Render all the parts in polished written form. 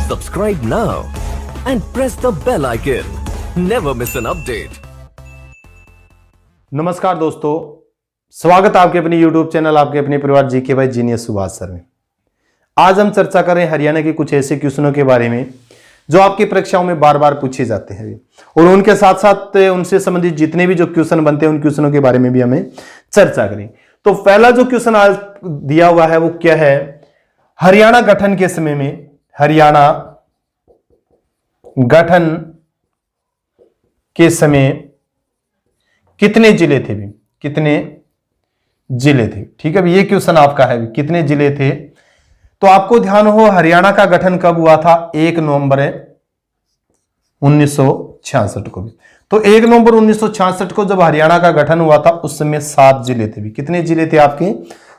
Subscribe now and press the bell icon. Never miss an update. नमस्कार दोस्तों, स्वागत आपके अपने YouTube चैनल आपके अपने परिवार GK by genius Subhash sir में। आज हम चर्चा कर रहे हैं हरियाणा के कुछ ऐसे क्वेश्चनों के बारे में जो आपकी परीक्षाओं में बार बार पूछे जाते हैं और उनके साथ साथ उनसे संबंधित जितने भी जो क्वेश्चन बनते हैं उन क्वेश्चनों के बारे में भी हमें चर्चा करें। तो पहला जो क्वेश्चन आज दिया हुआ है वो क्या है, हरियाणा गठन के समय में हरियाणा गठन के समय कितने जिले थे भी, कितने जिले थे। ठीक है, ये क्वेश्चन आपका है कितने जिले थे। तो आपको ध्यान हो हरियाणा का गठन कब हुआ था, 1 नवंबर 1966 को भी। तो 1 नवंबर 1966 को जब हरियाणा का गठन हुआ था उस समय 7 जिले थे भी। कितने जिले थे आपके,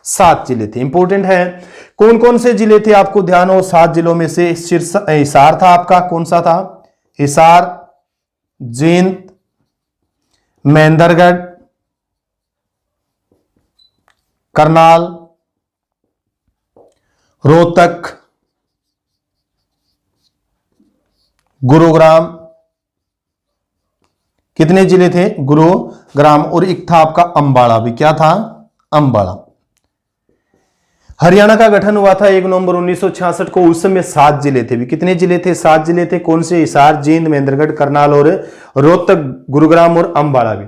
7 जिले थे। इंपॉर्टेंट है कौन कौन से जिले थे, आपको ध्यान हो 7 जिलों में से हिसार था आपका, कौन सा था, हिसार, जींद, महेंद्रगढ़, करनाल, रोहतक, गुरुग्राम। कितने जिले थे, गुरुग्राम। और एक था आपका अंबाला भी, क्या था, अंबाला। हरियाणा का गठन हुआ था 1 नवंबर 1966 को, उस समय 7 जिले थे भी। कितने जिले थे, 7 जिले थे। कौन से, हिसार, जींद, महेंद्रगढ़, करनाल और रोहतक, गुरुग्राम और अंबाला भी।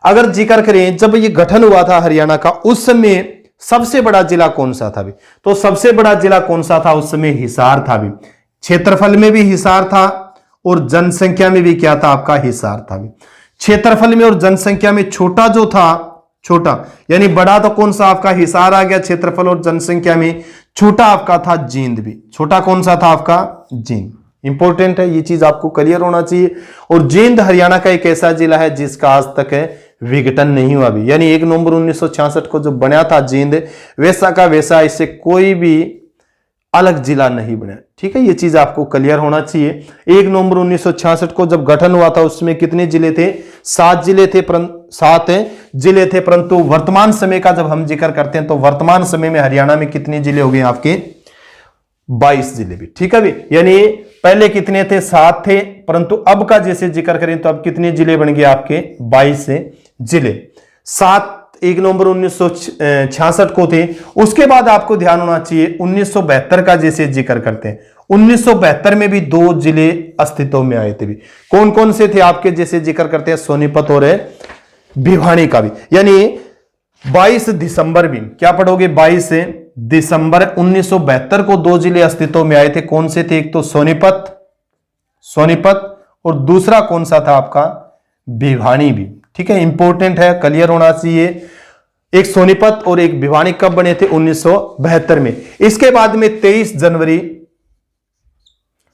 अगर जिक्र करें जब ये गठन हुआ था हरियाणा का, उस समय सबसे बड़ा जिला कौन सा था भी, तो सबसे बड़ा जिला कौन सा था उस समय, हिसार था भी। क्षेत्रफल में भी हिसार था और जनसंख्या में भी क्या था आपका, हिसार था भी। क्षेत्रफल में और जनसंख्या में छोटा जो था, छोटा यानी बड़ा तो कौन सा आपका, हिसार आ गया क्षेत्रफल और जनसंख्या में। छोटा आपका था जींद भी। छोटा कौन सा था आपका, जींद। इंपॉर्टेंट है, ये चीज आपको क्लियर होना चाहिए। और जींद हरियाणा का एक ऐसा जिला है जिसका आज तक विघटन नहीं हुआ भी, यानी 1 नवंबर 1966 को जो बना था जींद, वैसा का वैसा इससे कोई भी अलग जिला नहीं बना। ठीक है, ये चीज आपको क्लियर होना चाहिए। 1 नवंबर 1966 को जब गठन हुआ था उसमें कितने जिले थे, 7 जिले थे, 7 जिले थे। परंतु वर्तमान समय का जब हम जिक्र करते हैं तो वर्तमान समय में हरियाणा में कितने जिले हो गए आपके, 22 जिले भी। ठीक है भी, यानी पहले कितने थे, 7 थे, परंतु अब का जैसे जिक्र करें तो अब कितने जिले बन गए आपके, 22 जिले। 7 1 नवंबर 1966 को थे। उसके बाद आपको ध्यान होना चाहिए 1972 का जैसे जिक्र करते हैं, 1972 में भी 2 जिले अस्तित्व में आए थे भी। कौन कौन से थे आपके, जैसे जिक्र करते हैं सोनीपत और भिवानी का भी। यानी 22 दिसंबर भी, क्या पढ़ोगे, 22 दिसंबर 1972 को 2 जिले अस्तित्व में आए थे। कौन से थे, एक तो सोनीपत और दूसरा कौन सा था आपका, भिवानी भी। ठीक है, इंपॉर्टेंट है, क्लियर होना चाहिए। एक सोनीपत और एक भिवानी कब बने थे, 1972 में। इसके बाद में 23 जनवरी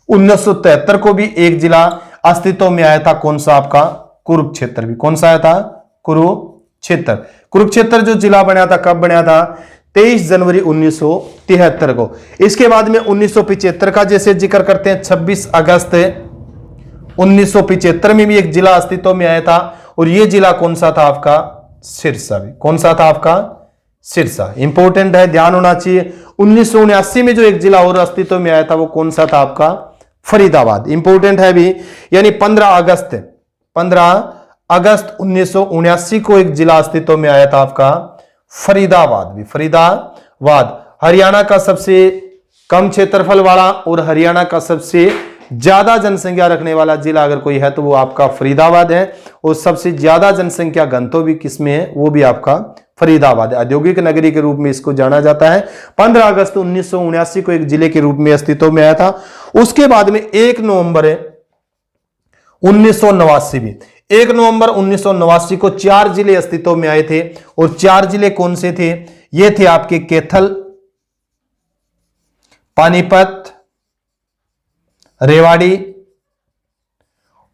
1973 को भी एक जिला अस्तित्व में आया था, कौन सा आपका, कुरुक्षेत्र भी। कौन सा आया था, कुरुक्षेत्र। कुरुक्षेत्र जो जिला बना था कब बना था, 23 जनवरी 1973 को। इसके बाद में 1975 का जैसे जिक्र करते हैं, 26 अगस्त 1975 में भी एक जिला अस्तित्व में आया था और यह जिला कौन सा था आपका, सिरसा भी। कौन सा था आपका, सिरसा। इंपॉर्टेंट है, ध्यान होना चाहिए। 1979 में जो एक जिला और अस्तित्व में आया था वो कौन सा था आपका, फरीदाबाद। इंपॉर्टेंट है भी, यानी 15 अगस्त 1979 को एक जिला अस्तित्व में आया था आपका, फरीदाबाद भी। फरीदाबाद हरियाणा का सबसे कम क्षेत्रफल वाला और हरियाणा का सबसे ज्यादा जनसंख्या रखने वाला जिला अगर कोई है तो वो आपका फरीदाबाद है। और सबसे ज्यादा जनसंख्या घनत्व भी किसमें है, वो भी आपका फरीदाबाद है। औद्योगिक नगरी के रूप में इसको जाना जाता है। 15 अगस्त 1979 को एक जिले के रूप में अस्तित्व में आया था। उसके बाद में 1 नवंबर 1989 भी, 1 नवंबर 1989 को 4 जिले अस्तित्व में आए थे। और 4 जिले कौन से थे, ये थे आपके कैथल, पानीपत, रेवाड़ी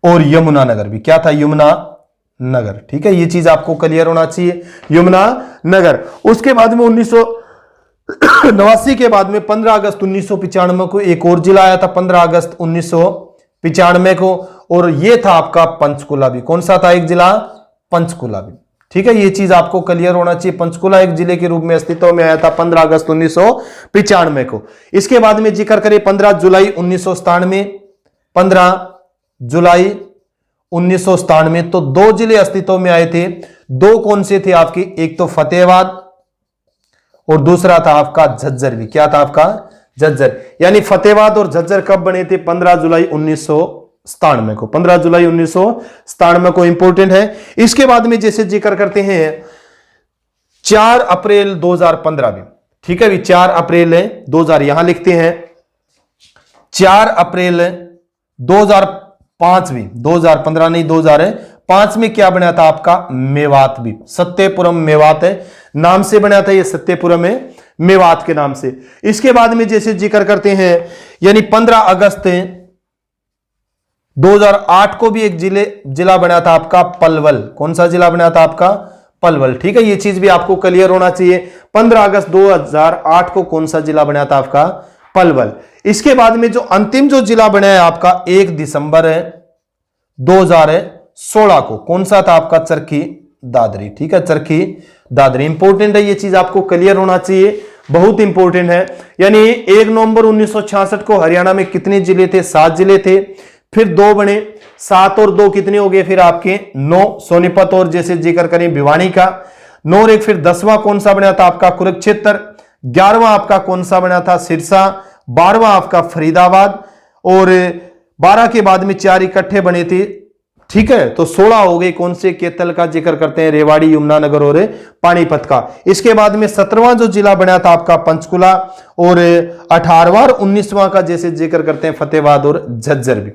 और यमुनानगर भी। क्या था, यमुनानगर। ठीक है, ये चीज आपको क्लियर होना चाहिए, यमुनानगर। उसके बाद में 1989 के बाद में 15 अगस्त 1995 को एक और जिला आया था, 15 अगस्त 1995 को, और यह था आपका पंचकुला भी। कौन सा था एक जिला, पंचकुला भी। ठीक है, ये चीज आपको क्लियर होना चाहिए। पंचकुला एक जिले के रूप में अस्तित्व में आया था 15 अगस्त 1995 को। इसके बाद में जिक्र करें 15 जुलाई 1997, 15 जुलाई 1997, तो 2 जिले अस्तित्व में आए थे। 2 कौन से थे आपके, एक तो फतेहाबाद और दूसरा था आपका झज्जर भी। क्या था आपका, झज्जर। यानी फतेहाबाद और झज्जर कब बने थे, 15 जुलाई 1997 को। 15 जुलाई 1997 को इंपोर्टेंट है। इसके बाद में जैसे जिक्र करते हैं 4 अप्रैल 2015 में, ठीक है भी, 4 अप्रैल 2000, यहां लिखते हैं 4 अप्रैल 2005 में, 2015 नहीं 2005 में क्या बना था आपका, मेवात भी, सत्यपुरम मेवात है नाम से बना था ये, सत्यपुरम है मेवात के नाम से। इसके बाद में जैसे जिक्र करते हैं यानी 15 अगस्त 2008 को भी एक जिला बना था आपका पलवल। कौन सा जिला बना था आपका, पलवल। ठीक है, ये चीज भी आपको क्लियर होना चाहिए। 15 अगस्त 2008 को कौन सा जिला बना था आपका, पलवल। इसके बाद में जो अंतिम जो जिला बना है आपका 1 दिसंबर 2016 को, कौन सा था आपका, चरखी दादरी। ठीक है, चरखी दादरी इंपोर्टेंट है, ये चीज आपको क्लियर होना चाहिए, बहुत इंपोर्टेंट है। यानी 1 नवंबर 1966 को हरियाणा में कितने जिले थे, 7 जिले थे। फिर 2 बने, 7 और 2 कितने हो गए फिर आपके 9, सोनीपत और जैसे जिक्र करें भिवानी का। 9 और 1 फिर 10वां कौन सा बना था आपका, कुरुक्षेत्र। 11वां आपका कौन सा बना था, सिरसा। 12वां आपका फरीदाबाद। और 12 के बाद में 4 इकट्ठे बने थे। ठीक है, तो 16 हो गए कौन से, केतल का जिक्र करते हैं, रेवाड़ी, यमुनानगर और पानीपत का। इसके बाद में 17वां जो जिला बना था आपका पंचकुला। और 18वां और 19वां का जैसे जिक्र करते हैं फतेहाबाद और झज्जर भी।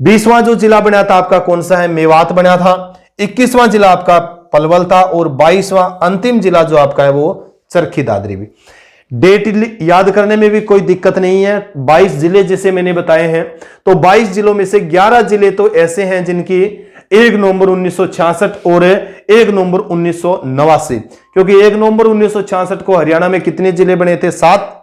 20वां जो जिला बना था आपका कौन सा है, मेवात बना था। 21वां जिला आपका पलवल था। और 22वां अंतिम जिला जो आपका है वो चरखी दादरी भी। डेट याद करने में भी कोई दिक्कत नहीं है। 22 जिले जैसे मैंने बताए हैं, तो 22 जिलों में से 11 जिले तो ऐसे हैं जिनकी 1 नवंबर 1966 और 1 नवंबर 1989, क्योंकि 1 नवंबर 1966 को हरियाणा में कितने जिले बने थे, 7।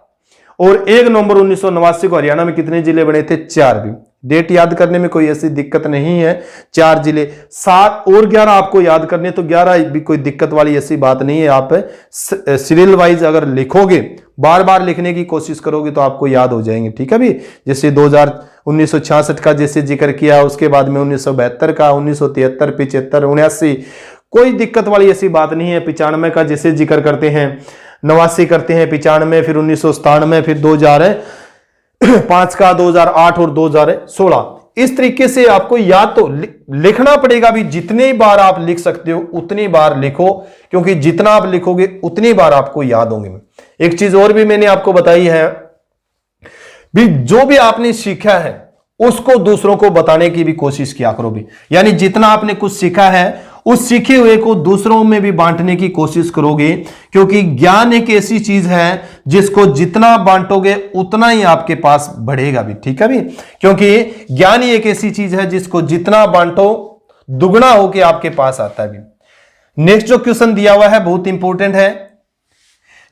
और 1 नवंबर 1989 को हरियाणा में कितने जिले बने थे, 4 भी। डेट याद करने में कोई ऐसी दिक्कत नहीं है, 4 जिले। 7 और 11 आपको याद करने, तो 11 भी कोई दिक्कत वाली ऐसी बात नहीं है। आप सीरियल वाइज अगर लिखोगे, बार बार लिखने की कोशिश करोगे तो आपको याद हो जाएंगे। ठीक है भी, जैसे 1966 का जैसे जिक्र किया, उसके बाद में 1972 का, 1973, 75, 79, कोई दिक्कत वाली ऐसी बात नहीं है। 95 का जैसे जिक्र करते हैं, 89 करते हैं, 95, फिर 1997, फिर 2005 का, 2008 और 2016। इस तरीके से आपको याद तो लिखना पड़ेगा भी। जितनी बार आप लिख सकते हो उतनी बार लिखो, क्योंकि जितना आप लिखोगे उतनी बार आपको याद होंगे। एक चीज और भी मैंने आपको बताई है भी, जो भी आपने सीखा है उसको दूसरों को बताने की भी कोशिश किया करो भी। यानी जितना आपने कुछ सीखा है उस सीखे हुए को दूसरों में भी बांटने की कोशिश करोगे, क्योंकि ज्ञान एक ऐसी चीज है जिसको जितना बांटोगे उतना ही आपके पास बढ़ेगा भी। ठीक है भी, क्योंकि ज्ञान ही एक ऐसी चीज है जिसको जितना बांटो दुगना होके आपके पास आता है भी। नेक्स्ट जो क्वेश्चन दिया हुआ है बहुत इंपॉर्टेंट है।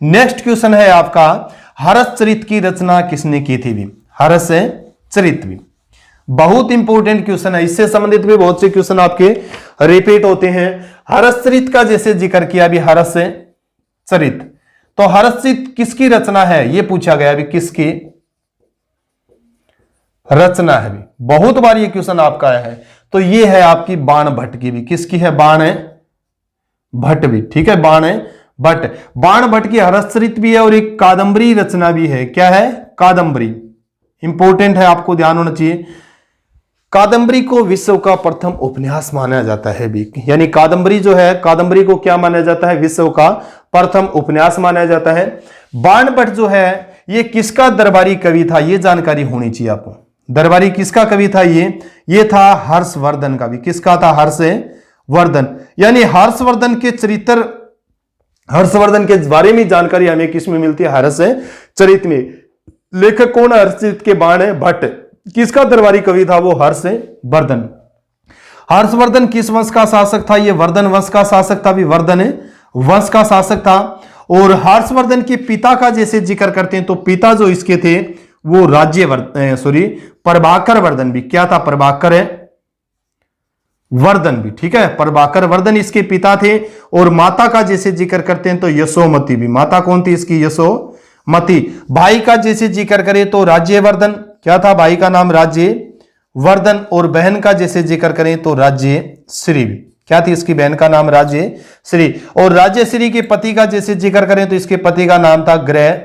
नेक्स्ट क्वेश्चन है आपका, हर्षचरित की रचना किसने की थी भी। हर्षचरित भी बहुत इंपॉर्टेंट क्वेश्चन है, इससे संबंधित भी बहुत से क्वेश्चन आपके रिपीट होते हैं। हर्षचरित का जैसे जिक्र किया भी, हर्षचरित, तो हर्षचरित किसकी रचना है ये पूछा गया भी, किसकी रचना है भी। बहुत बार ये क्वेश्चन आपका है, तो ये है आपकी बाण भट्ट की भी। किसकी है, बाण भट्ट भी। ठीक है, बाण भट्ट। बाण भट्ट की हर्षचरित भी है और एक कादंबरी रचना भी है। क्या है, कादंबरी। इंपॉर्टेंट है, आपको ध्यान होना चाहिए। कादंबरी को विश्व का प्रथम उपन्यास माना जाता है भी। यानी कादंबरी जो है, कादंबरी को क्या माना जाता है, विश्व का प्रथम उपन्यास माना जाता है। बाण भट्ट जो है ये किसका दरबारी कवि था, ये जानकारी होनी चाहिए आपको। दरबारी किसका कवि था, ये था हर्षवर्धन का भी। किसका था, हर्षवर्धन। यानी हर्षवर्धन के चरित्र, हर्षवर्धन के बारे में जानकारी हमें किस में मिलती है, हर्षचरित में। लेखक कौन है, हर्षचरित के बाण भट्ट। किसका दरबारी कवि था, वो हर्षवर्धन। हर्षवर्धन किस वंश का शासक था, ये वर्धन वंश का शासक था भी, वर्धन वंश का शासक था। और हर्षवर्धन के पिता का जैसे जिक्र करते हैं, तो पिता जो इसके थे वो प्रभाकर वर्धन भी। क्या था, प्रभाकर वर्धन भी, ठीक है, प्रभाकर वर्धन इसके पिता थे। और माता का जैसे जिक्र करते हैं तो यशोमती भी, माता कौन थी इसकी? यशोमती। भाई का जैसे जिक्र करें तो राज्यवर्धन, क्या था भाई का नाम? राज्यवर्धन। और बहन का जैसे जिक्र करें तो राज्यश्री भी, क्या थी इसकी बहन का नाम? राज्यश्री। और राज्यश्री के पति का जैसे जिक्र करें तो इसके पति का नाम था ग्रह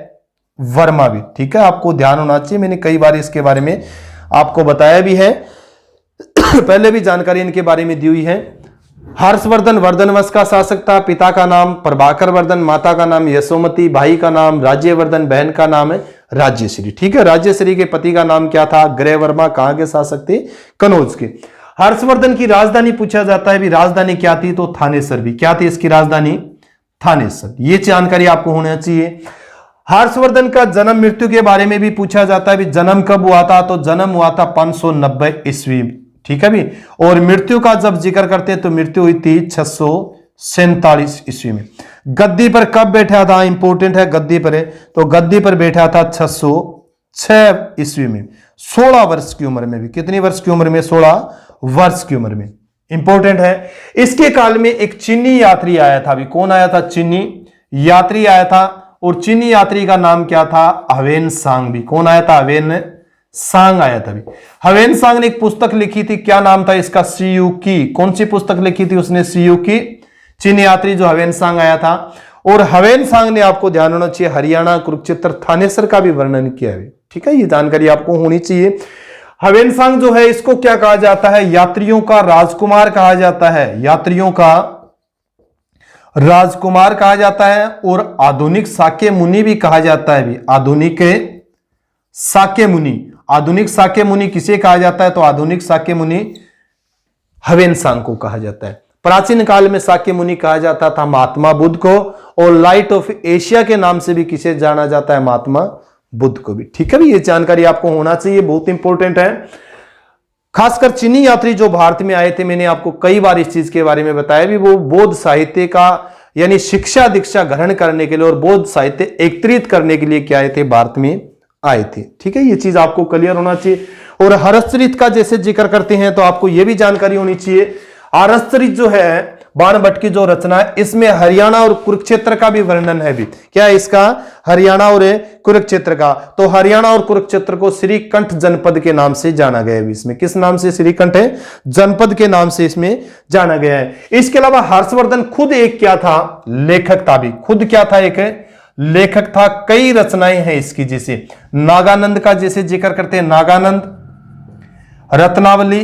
वर्मा भी, ठीक है, आपको ध्यान होना चाहिए, मैंने कई बार इसके बारे में आपको बताया भी है पहले भी जानकारी इनके बारे में दी हुई है। हर्षवर्धन वर्धनवंश का शासक था, पिता का नाम प्रभाकर वर्धन, माता का नाम यशोमती, भाई का नाम राज्यवर्धन, बहन का नाम है राज्यश्री, ठीक है। राज्यश्री के पति का नाम क्या था? ग्रह वर्मा। कहां के शासक थे? कनौज के। हर्षवर्धन की राजधानी पूछा जाता है, भी राजधानी क्या थी? तो थानेसर भी, क्या थी इसकी राजधानी? थानेसर। ये जानकारी आपको होना चाहिए। हर्षवर्धन का जन्म मृत्यु के बारे में भी पूछा जाता है, भी जन्म कब हुआ था? तो जन्म हुआ था 590 ईस्वी, ठीक है भी। और मृत्यु का जब जिक्र करते हैं तो मृत्यु हुई थी 647 ईस्वी में। गद्दी पर कब बैठा था? इंपॉर्टेंट है, गद्दी पर है, तो गद्दी पर बैठा था 606 ईस्वी में, 16 वर्ष की उम्र में भी। कितनी वर्ष की उम्र में? 16 वर्ष की उम्र में, इंपॉर्टेंट है। इसके काल में एक चीनी यात्री आया था, अभी कौन आया था? चीनी यात्री आया था, और चीनी यात्री का नाम क्या था? हवेन सांग भी। कौन आया था? हवेन सांग आया था भी। हवेन सांग ने एक पुस्तक लिखी थी, क्या नाम था इसका? सियुकी। कौन सी पुस्तक लिखी थी उसने? सियुकी। चीनी यात्री जो हवेन सांग आया था। और हवेन सांग ने, आपको ध्यान होना चाहिए, हरियाणा कुरुक्षेत्र थानेसर का भी वर्णन किया है, ठीक है, ये जानकारी आपको होनी चाहिए। हवेन सांग जो है इसको क्या कहा जाता है? यात्रियों का राजकुमार कहा जाता है, यात्रियों का राजकुमार कहा जाता है। और आधुनिक साक्य मुनि भी कहा जाता है भी, आधुनिक साक्य मुनि। आधुनिक साक्य मुनि किसे कहा जाता है? तो आधुनिक साक्य मुनि हवेन सांग को कहा जाता है। प्राचीन काल में साक्य मुनि कहा जाता था महात्मा बुद्ध को, और लाइट ऑफ एशिया के नाम से भी किसे जाना जाता है? महात्मा बुद्ध को भी, ठीक है भी। ये जानकारी आपको होना चाहिए, बहुत इंपॉर्टेंट है। खासकर चीनी यात्री जो भारत में आए थे, मैंने आपको कई बार इस चीज के बारे में बताया भी, वो बौद्ध साहित्य का यानी शिक्षा दीक्षा ग्रहण करने के लिए और बौद्ध साहित्य एकत्रित करने के लिए क्या आए थे? भारत में आए थे, ठीक है, ये चीज आपको क्लियर होना चाहिए। और हर्षचरित का जैसे जिक्र करते हैं तो आपको यह भी जानकारी होनी चाहिए। हर्षचरित जो है बाणभट्ट की जो रचना है, इसमें हरियाणा और कुरुक्षेत्र का भी वर्णन है भी। क्या है इसका? हरियाणा और कुरुक्षेत्र का। तो हरियाणा और कुरुक्षेत्र को श्रीकंठ जनपद के नाम से जाना गया है। इसमें किस नाम से? श्रीकंठ जनपद के नाम से इसमें जाना गया है। इसके अलावा हर्षवर्धन खुद एक क्या था? लेखक था भी। खुद क्या था? एक लेखक था। कई रचनाएं हैं इसकी, जैसे नागानंद का जैसे जिक्र करते हैं, नागानंद, रत्नावली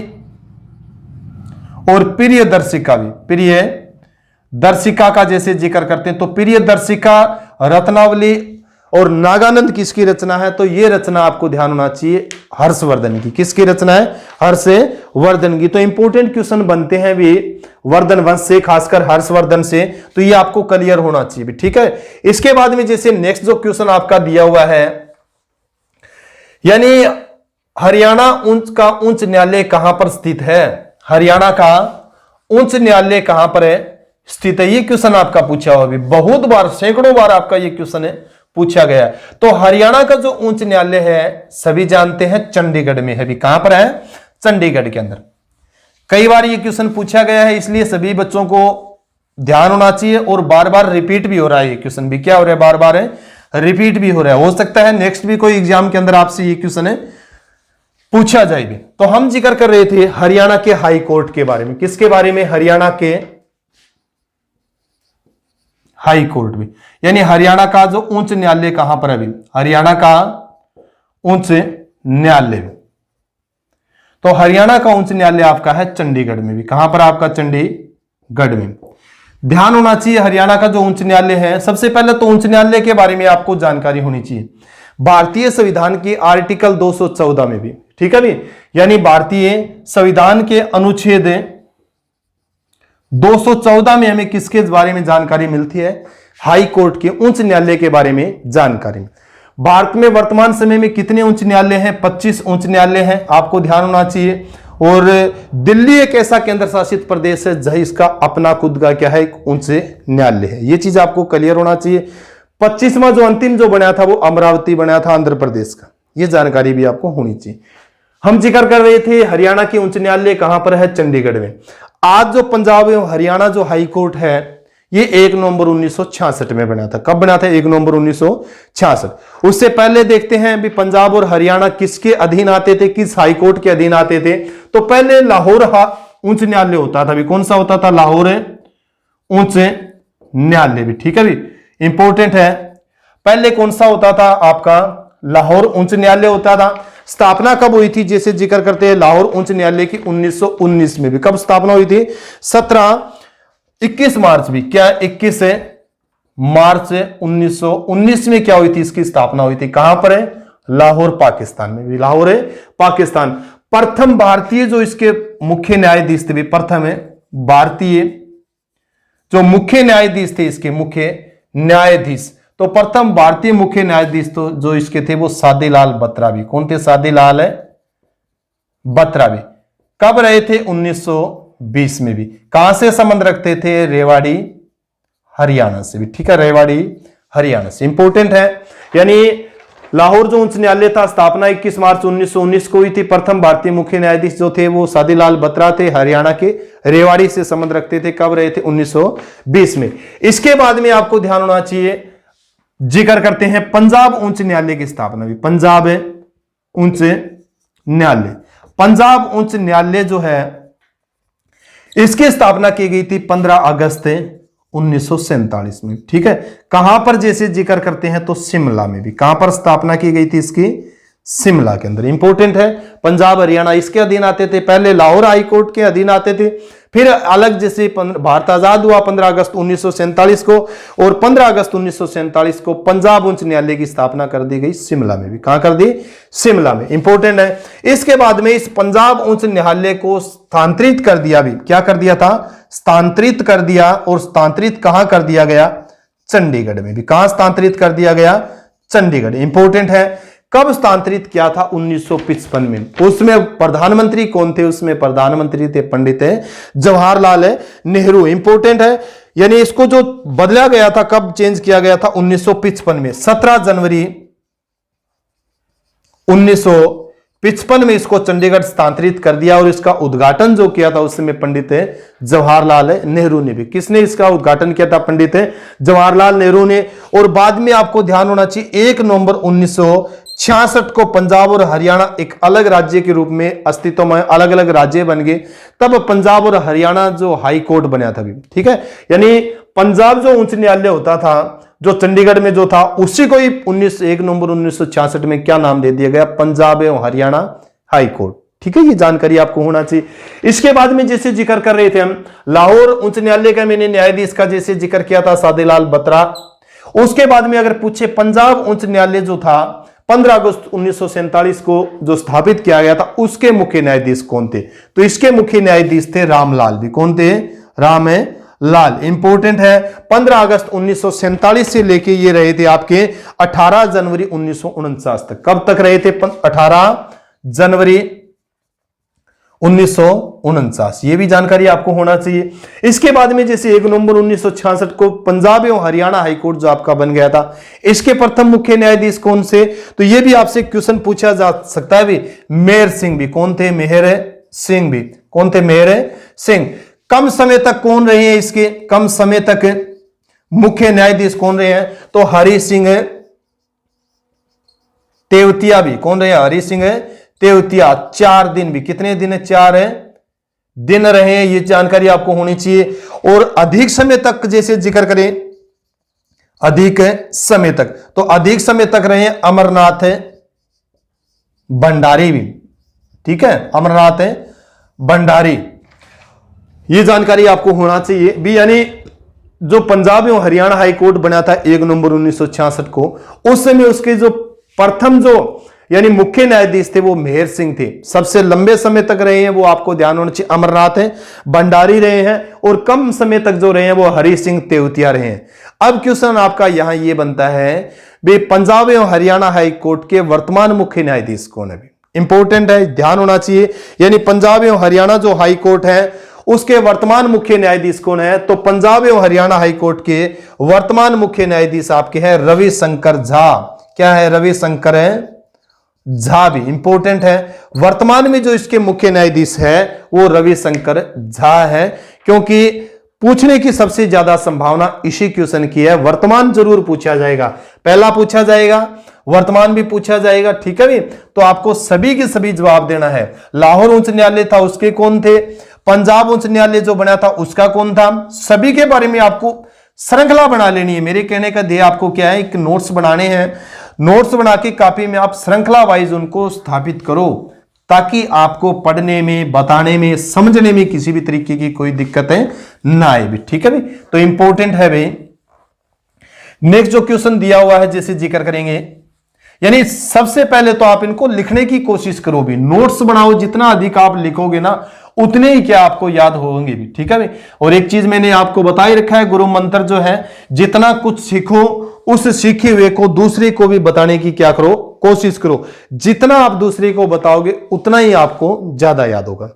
और प्रिय दर्शिका भी। प्रिय दर्शिका का जैसे जिक्र करते हैं तो प्रिय दर्शिका, रत्नावली और नागानंद किसकी रचना है? तो ये रचना आपको ध्यान होना चाहिए हर्षवर्धन की। किसकी रचना है? हर्षवर्धन की। तो इंपॉर्टेंट क्वेश्चन बनते हैं भी वर्धन वंश से, खासकर हर्षवर्धन से, तो ये आपको क्लियर होना चाहिए भी, ठीक है। इसके बाद में जैसे नेक्स्ट जो क्वेश्चन आपका दिया हुआ है, यानी हरियाणा उच्च न्यायालय कहां पर स्थित है? हरियाणा का उच्च न्यायालय कहां पर है स्थित है? ये क्वेश्चन आपका पूछा हुआ भी, बहुत बार, सैकड़ों बार आपका ये क्वेश्चन है पूछा गया। तो हरियाणा का जो उच्च न्यायालय है सभी जानते हैं चंडीगढ़ में है भी। कहां पर है? चंडीगढ़ के अंदर। कई बार ये क्वेश्चन पूछा गया है, इसलिए सभी बच्चों को ध्यान होना चाहिए। और बार बार रिपीट भी हो रहा है ये क्वेश्चन भी, क्या हो रहा है? बार बार रिपीट भी हो रहा है। हो सकता है नेक्स्ट भी कोई एग्जाम के अंदर आपसे ये क्वेश्चन है पूछा जाए भी। तो हम जिक्र कर रहे थे हरियाणा के हाई कोर्ट के बारे में। किसके बारे में? हरियाणा के हाई कोर्ट भी, यानी हरियाणा का जो उच्च न्यायालय कहां पर है अभी? हरियाणा का उच्च न्यायालय। तो हरियाणा का उच्च न्यायालय आपका है चंडीगढ़ में भी। कहां पर आपका? चंडीगढ़ में। ध्यान होना चाहिए हरियाणा का जो उच्च न्यायालय है, सबसे पहले तो उच्च न्यायालय के बारे में आपको जानकारी होनी चाहिए भारतीय संविधान की आर्टिकल 214 में भी, ठीक है भी, यानी भारतीय संविधान के अनुच्छेद 214 में हमें किसके बारे में जानकारी मिलती है? हाई कोर्ट के उच्च न्यायालय के बारे में जानकारी। भारत में वर्तमान समय में कितने उच्च न्यायालय हैं? 25 उच्च न्यायालय हैं, आपको ध्यान होना चाहिए। और दिल्ली एक ऐसा केंद्र शासित प्रदेश है जहां इसका अपना खुद का क्या है? एक उच्च न्यायालय है। यह चीज आपको क्लियर होना चाहिए। 25वां जो अंतिम जो बना था वो अमरावती बना था, आंध्र प्रदेश का। यह जानकारी भी आपको होनी चाहिए। हम जिक्र कर रहे थे हरियाणा के उच्च न्यायालय कहां पर है? चंडीगढ़ में। आज जो पंजाब एवं हरियाणा जो हाई कोर्ट है ये 1 नवंबर 1966 में बना था। कब बना था? 1 नवंबर 1966। उससे पहले देखते हैं भी पंजाब और हरियाणा किसके अधीन आते थे, किस हाई कोर्ट के अधीन आते थे। तो पहले लाहौर उच्च न्यायालय होता था भी, कौन सा होता था? लाहौर उच्च न्यायालय भी, ठीक है भी, इंपॉर्टेंट है। पहले कौन सा होता था आपका? लाहौर उच्च न्यायालय होता था। स्थापना कब हुई थी? जैसे जिक्र करते हैं लाहौर उच्च न्यायालय की 1919 में भी। कब स्थापना हुई थी? 21 मार्च भी, क्या 21 मार्च 1919 में क्या हुई थी? इसकी स्थापना हुई थी। कहां पर है? लाहौर पाकिस्तान में भी, लाहौर है पाकिस्तान। प्रथम भारतीय जो इसके मुख्य न्यायाधीश थे, प्रथम है भारतीय जो मुख्य न्यायाधीश थे, इसके मुख्य न्यायाधीश, तो प्रथम भारतीय मुख्य न्यायाधीश तो जो इसके थे वो सादीलाल बत्रा भी। कौन थे? सादीलाल बत्रा भी। कब रहे थे? 1920 में भी। कहां से संबंध रखते थे? रेवाड़ी हरियाणा से भी, ठीक है, रेवाड़ी हरियाणा से, इंपॉर्टेंट है। यानी लाहौर जो उच्च न्यायालय था, स्थापना 21 मार्च 1919 को हुई थी। प्रथम भारतीय मुख्य न्यायाधीश जो थे वो सादीलाल बत्रा थे, हरियाणा के रेवाड़ी से संबंध रखते थे। कब रहे थे? 1920 में। इसके बाद में आपको ध्यान होना चाहिए, जिक्र करते हैं पंजाब उच्च न्यायालय की स्थापना भी। पंजाब उच्च न्यायालय, पंजाब उच्च न्यायालय जो है इसकी स्थापना की गई थी 15 अगस्त 1947 में, ठीक है। कहां पर? जैसे जिक्र करते हैं तो शिमला में भी। कहां पर स्थापना की गई थी इसकी? शिमला के अंदर, इंपॉर्टेंट है। पंजाब हरियाणा इसके अधीन आते थे। पहले लाहौर हाई कोर्ट के अधीन आते थे, फिर अलग जैसे भारत आजाद हुआ 15 अगस्त 1947 को, और 15 अगस्त 1947 को पंजाब उच्च न्यायालय की स्थापना कर दी गई शिमला में भी। कहां कर दी? शिमला में, इंपॉर्टेंट है। इसके बाद में इस पंजाब उच्च न्यायालय को स्थानांतरित कर दिया भी। क्या कर दिया था? स्थानांतरित कर दिया। और स्थानांतरित कहां कर दिया गया? चंडीगढ़ में भी। कहां स्थानांतरित कर दिया गया? चंडीगढ़, इंपॉर्टेंट है। कब स्थानांतरित किया था? 1955 में। उसमें प्रधानमंत्री कौन थे? उसमें प्रधानमंत्री थे पंडित जवाहरलाल नेहरू, इंपॉर्टेंट है। यानी इसको जो बदला गया था, कब चेंज किया गया था? 1955 में। 17 जनवरी 1955 में इसको चंडीगढ़ स्थानांतरित कर दिया। और इसका उद्घाटन जो किया था उस समय पंडित जवाहरलाल नेहरू ने भी। किसने इसका उद्घाटन किया था? पंडित जवाहरलाल नेहरू ने। और बाद में आपको ध्यान होना चाहिए 1 नवंबर 1966 को पंजाब और हरियाणा एक अलग राज्य के रूप में अस्तित्व में, अलग अलग राज्य बन गए। तब पंजाब और हरियाणा जो हाई कोर्ट बना था, ठीक है। यानी पंजाब जो उच्च न्यायालय होता था, जो चंडीगढ़ में जो था, उसी को ही 1 नवंबर 1966 में क्या नाम दे दिया गया? पंजाब एवं हरियाणा हाई कोर्ट, ठीक है। ये जानकारी आपको होना चाहिए। इसके बाद में जैसे जिक्र कर रहे थे हम लाहौर उच्च न्यायालय का, मैंने न्यायाधीश का जैसे जिक्र किया था सादीलाल बत्रा। उसके बाद में अगर पूछे पंजाब उच्च न्यायालय जो था 15 अगस्त 1947 को जो स्थापित किया गया था, उसके मुख्य न्यायाधीश कौन थे? तो इसके मुख्य न्यायाधीश थे रामलाल भी। कौन थे? रामलाल, इंपॉर्टेंट है। 15 अगस्त 1947 से लेके ये रहे थे आपके 18 जनवरी 1949 तक। कब तक रहे थे? 18 जनवरी 1949। ये भी जानकारी आपको होना चाहिए। इसके बाद में जैसे 1 नवंबर 1966 को पंजाब एवं हरियाणा हाईकोर्ट जो आपका बन गया था, इसके प्रथम मुख्य न्यायाधीश कौन से? तो ये भी आपसे क्वेश्चन पूछा जा सकता है भी। मेहर सिंह भी। कौन थे? मेहर सिंह भी। कौन थे? मेहर सिंह। कम समय तक कौन रहे हैं इसके? कम समय तक मुख्य न्यायाधीश कौन रहे हैं? तो हरि सिंह तेवतिया भी। कौन रहे? हरि सिंह तेवतिया। 4 दिन भी। कितने दिन? 4 दिन रहे हैं। ये जानकारी आपको होनी चाहिए। और अधिक समय तक जैसे जिक्र करें, अधिक समय तक, तो अधिक समय तक रहे अमरनाथ भंडारी भी, ठीक है, अमरनाथ भंडारी। ये जानकारी आपको होना चाहिए भी। यानी जो पंजाब एवं हरियाणा हाई कोर्ट बना था 1 नवंबर 1966 को, उस समय उसके जो प्रथम जो यानी मुख्य न्यायाधीश थे वो मेहर सिंह थे। सबसे लंबे समय तक रहे हैं वो आपको ध्यान होना चाहिए अमरनाथ भंडारी रहे हैं। और कम समय तक जो रहे हैं वो हरि सिंह तेवतिया रहे हैं। अब क्वेश्चन आपका यहां ये बनता है भी पंजाब एवं हरियाणा हाई कोर्ट के वर्तमान मुख्य न्यायाधीश कौन है? इंपॉर्टेंट है, ध्यान होना चाहिए। यानी पंजाब एवं हरियाणा जो हाई कोर्ट है उसके वर्तमान मुख्य न्यायाधीश कौन है? तो पंजाब एवं हरियाणा हाई कोर्ट के वर्तमान मुख्य न्यायाधीश आपके हैं रविशंकर झा। क्या है? रविशंकर झा भी इंपॉर्टेंट है। वर्तमान में जो इसके मुख्य न्यायाधीश है वो रविशंकर झा है, क्योंकि पूछने की सबसे ज्यादा संभावना इसी क्वेश्चन की है। वर्तमान जरूर पूछा जाएगा, पहला पूछा जाएगा, वर्तमान भी पूछा जाएगा, ठीक है भी। तो आपको सभी के सभी जवाब देना है। लाहौर उच्च न्यायालय था, उसके कौन थे? पंजाब उच्च न्यायालय जो बना था उसका कौन था? सभी के बारे में आपको श्रृंखला बना लेनी है। मेरे कहने का ध्येय आपको क्या है, एक नोट्स बनाने हैं। नोट्स बना के कॉपी में आप श्रृंखला वाइज उनको स्थापित करो, ताकि आपको पढ़ने में, बताने में, समझने में किसी भी तरीके की कोई दिक्कतें ना आए भी, ठीक है भी। तो इंपॉर्टेंट है भाई। नेक्स्ट जो क्वेश्चन दिया हुआ है जैसे जिक्र करेंगे, यानी सबसे पहले तो आप इनको लिखने की कोशिश करो भी, नोट्स बनाओ। जितना अधिक आप लिखोगे ना उतने ही क्या आपको याद होंगे भी, ठीक है भाई। और एक चीज मैंने आपको बता ही रखा है, गुरु मंत्र जो है, जितना कुछ सीखो उस सीखे हुए को दूसरे को भी बताने की क्या करो, कोशिश करो। जितना आप दूसरे को बताओगे उतना ही आपको ज्यादा याद होगा।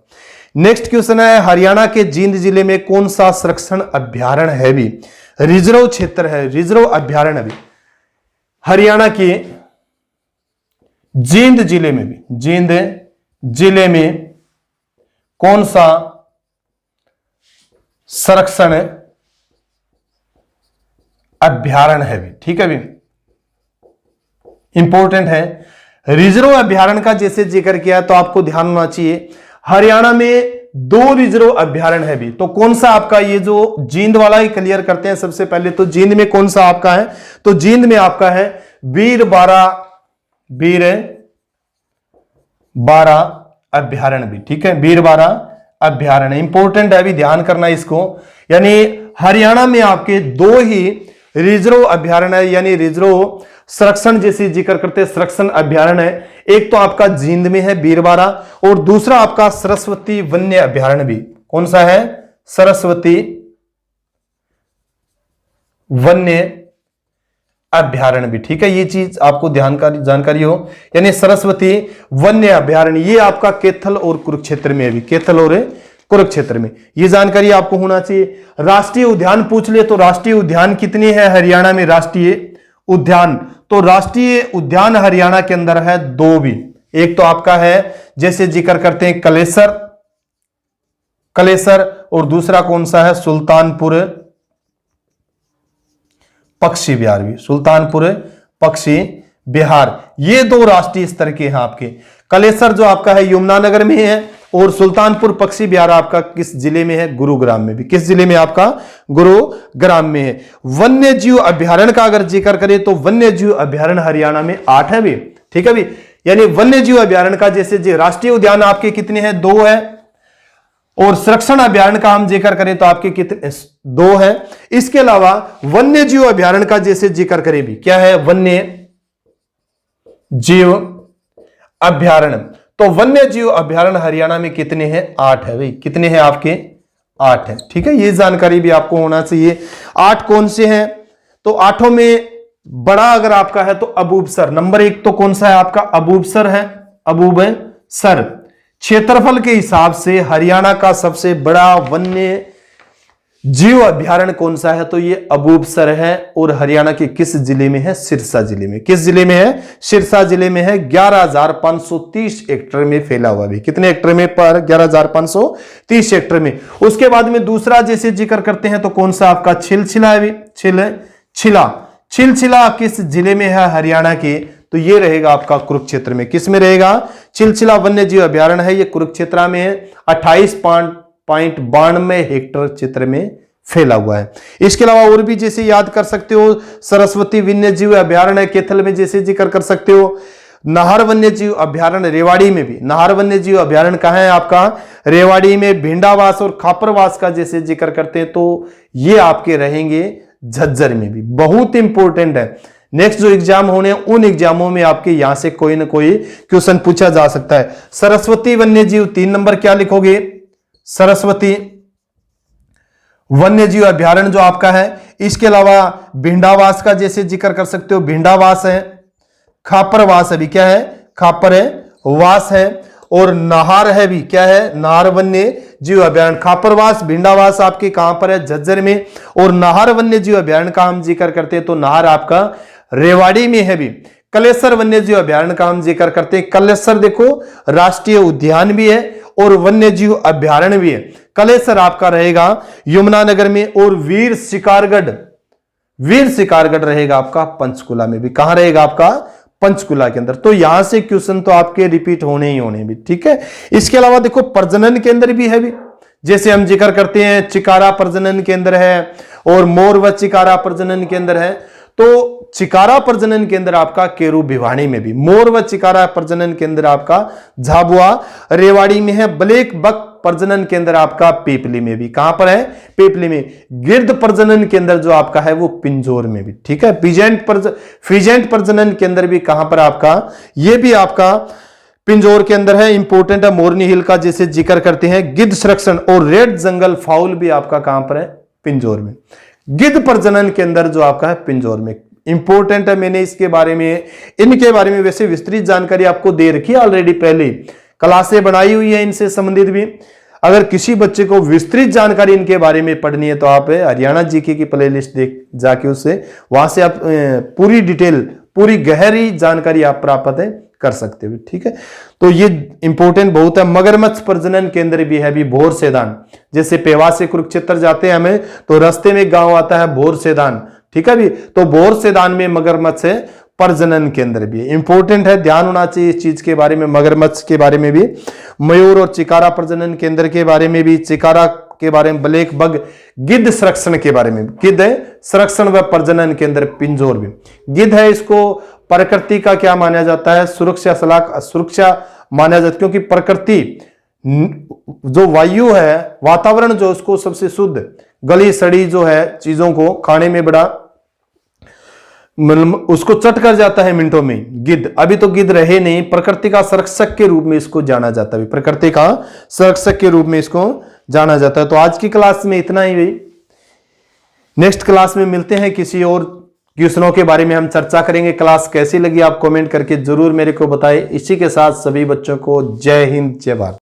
नेक्स्ट क्वेश्चन है, हरियाणा के जींद जिले में कौन सा संरक्षण अभ्यारण्य है भी? रिजर्व क्षेत्र है, रिजर्व अभ्यारण्य भी हरियाणा के जींद जिले में भी, जींद जिले में कौन सा संरक्षण अभ्यारण्य है भी, ठीक है भी, इंपॉर्टेंट है। रिजर्व अभ्यारण्य का जैसे जिक्र किया तो आपको ध्यान होना चाहिए, हरियाणा में 2 रिजर्व अभ्यारण्य है भी। तो कौन सा आपका, ये जो जींद वाला ही क्लियर करते हैं सबसे पहले। तो जींद में कौन सा आपका है? तो जींद में आपका है वीरबारा अभ्यारण्य भी, ठीक है, वीरबारा अभ्यारण्य इंपॉर्टेंट है, अभी ध्यान करना इसको। यानी हरियाणा में आपके 2 ही रिजर्व अभ्यारण्य है, यानी रिजर्व संरक्षण जैसे जिक्र करते संरक्षण अभ्यारण्य है। एक तो आपका जींद में है वीरबारा, और दूसरा आपका सरस्वती वन्य अभ्यारण्य भी। कौन सा है? सरस्वती वन्य अभ्यारण्य भी, ठीक है। ये चीज आपको जानकारी हो, यानी सरस्वती वन्य अभ्यारण्य ये आपका कैथल और कुरुक्षेत्र में है भी, कैथल और कुरुक्षेत्र में, ये जानकारी आपको होना चाहिए। राष्ट्रीय उद्यान पूछ ले तो राष्ट्रीय उद्यान कितने हैं हरियाणा में? राष्ट्रीय उद्यान, तो राष्ट्रीय उद्यान हरियाणा के अंदर है 2 भी। एक तो आपका है जैसे जिक्र करते हैं कलेसर, और दूसरा कौन सा है? सुल्तानपुर पक्षी विहार भी, सुल्तानपुर पक्षी विहार। ये 2 राष्ट्रीय स्तर के हैं आपके। कलेसर जो आपका है यमुनानगर में है, और सुल्तानपुर पक्षी विहार आपका किस जिले में है? गुरुग्राम में भी। किस जिले में? आपका गुरुग्राम में है। वन्य जीव अभ्यारण्य का अगर जिक्र करें तो वन्य जीव अभ्यारण्य हरियाणा में 8 है भी, ठीक है भी। यानी वन्य जीव अभ्यारण्य का जैसे राष्ट्रीय उद्यान आपके कितने हैं? 2 है, और संरक्षण अभ्यारण्य का हम जिक्र करें तो आपके कितने? 2 है। इसके अलावा वन्य जीव अभ्यारण्य का जैसे जिक्र करें भी, क्या है? वन्य जीव अभ्यारण्य। तो वन्य जीव अभ्यारण्य हरियाणा में कितने हैं? 8 है भाई। कितने हैं आपके? 8 है, ठीक है। ये जानकारी भी आपको होना चाहिए। 8 कौन से हैं? तो 8 में बड़ा अगर आपका है तो अबूबसर नंबर 1। तो कौन सा है आपका? अबूबसर है, अबूबसर। क्षेत्रफल के हिसाब से हरियाणा का सबसे बड़ा वन्य जीव अभ्यारण्य कौन सा है? तो ये अबूबसर है, और हरियाणा के किस जिले में है? सिरसा जिले में। किस जिले में है? सिरसा जिले में है। 11,530 हेक्टेयर में फैला हुआ भी। कितने हेक्टेयर में? पर 11,530 हेक्टेयर में। उसके बाद में दूसरा जैसे जिक्र करते हैं तो कौन सा आपका? छिलछिला है भी, छिलछिला किस जिले में है हरियाणा के? तो ये रहेगा आपका कुरुक्षेत्र में। किस में रहेगा? छिलछिला वन्य जीव अभ्यारण्य है, ये कुरुक्षेत्र में है। 28.92 हेक्टेयर क्षेत्र में फैला हुआ है। इसके अलावा और भी जैसे याद कर सकते हो, सरस्वती वन्य जीव अभ्यारण्य कैथल में जैसे जिक्र कर सकते हो। नाहर वन्य जीव अभ्यारण्य रेवाड़ी में भी, नाहर वन्य जीव अभ्यारण्य कहां है आपका? रेवाड़ी में। भिंडावास और खापरवास का जैसे जिक्र करते हैं तो ये आपके रहेंगे झज्जर में भी। बहुत इंपॉर्टेंट है। नेक्स्ट जो एग्जाम होने हैं उन एग्जामों में आपके यहां से कोई ना कोई क्वेश्चन पूछा जा सकता है। सरस्वती वन्य जीव 3 नंबर क्या लिखोगे? सरस्वती वन्य जीव अभ्यारण्य जो आपका है। इसके अलावा भिंडावास का जैसे जिक्र कर सकते हो, भिंडावास है। खापरवास अभी क्या है? खापरवास है। और नाहर है भी, क्या है? नाहर वन्य जीव अभ्यारण्य। खापरवास भिंडावास आपके कहां पर है? झज्जर में। और नाहर वन्य जीव अभ्यारण्य का हम जिक्र करते हैं तो नाहर आपका रेवाड़ी में है भी। कलेसर वन्यजीव अभयारण्य का हम जिक्र करते हैं। कलेसर देखो राष्ट्रीय उद्यान भी है और वन्यजीव अभयारण्य भी है। कलेसर आपका रहेगा यमुनानगर में, और वीर शिकारगढ़ रहेगा आपका पंचकुला में भी। कहां रहेगा आपका? पंचकुला के अंदर। तो यहां से क्वेश्चन तो आपके रिपीट होने ही होने भी, ठीक है। इसके अलावा देखो प्रजनन केंद्र भी है भी, जैसे हम जिक्र करते हैं चिकारा प्रजनन केंद्र है और मोर व चिकारा प्रजनन केंद्र है। तो चिकारा प्रजनन केंद्र आपका केरू भिवानी में भी, मोर व चिकारा प्रजनन केंद्र आपका झाबुआ रेवाड़ी में है, ब्लैक बक प्रजनन केंद्र आपका पीपली में भी। कहां पर है? पीपली में। गिर्द प्रजनन केंद्र जो आपका है वो पिंजौर में भी, ठीक है। फिजेंट प्रजनन केंद्र भी कहां पर आपका? ये भी आपका पिंजौर के अंदर है। इंपोर्टेंट है मोरनी हिल का जैसे जिक्र करते हैं। गिद्ध संरक्षण और रेड जंगल फाउल भी आपका कहां पर है? पिंजौर में। गिद्ध प्रजनन केंद्र जो आपका है पिंजौर में, इंपोर्टेंट है। मैंने इनके बारे में वैसे विस्तृत जानकारी आपको दे रखी है ऑलरेडी, पहले क्लासें बनाई हुई है इनसे संबंधित भी। अगर किसी बच्चे को विस्तृत जानकारी इनके बारे में पढ़नी है तो आप हरियाणा जीके की प्लेलिस्ट देख जाके उससे वहां से आप पूरी डिटेल, पूरी गहरी जानकारी आप प्राप्त कर सकते हो, ठीक है। तो ये इंपॉर्टेंट बहुत है। मगरमच्छ प्रजनन केंद्र भी है भी, भोर सेदान। जैसे पेवा से कुरुक्षेत्र जाते हैं हमें तो रास्ते में गांव आता है भोर सेदान, ठीक है भी। तो भोर सेदान में मगरमच्छ प्रजनन केंद्र भी इंपॉर्टेंट है, ध्यान होना चाहिए इस चीज के बारे में। मगरमच्छ के बारे में भी, मयूर और चिकारा प्रजनन केंद्र के बारे में भी, चिकारा के बारे में, ब्लैक बग गिद्ध संरक्षण के बारे में, गिद्ध संरक्षण व प्रजनन केंद्र पिंजौर भी। गिद्ध है, इसको प्रकृति का क्या माना जाता है? सुरक्षा माना जाता है, क्योंकि प्रकृति जो वायु है, वातावरण जो उसको सबसे शुद्ध, गली सड़ी जो है चीजों को खाने में बड़ा उसको चट कर जाता है मिनटों में गिद्ध। अभी तो गिद्ध रहे नहीं, प्रकृति का संरक्षक के रूप में इसको जाना जाता है, प्रकृति का संरक्षक के रूप में इसको जाना जाता है। तो आज की क्लास में इतना ही। नेक्स्ट क्लास में मिलते हैं, किसी और क्वेश्चनों के बारे में हम चर्चा करेंगे। क्लास कैसी लगी आप कमेंट करके जरूर मेरे को बताएं। इसी के साथ सभी बच्चों को जय हिंद, जय भारत।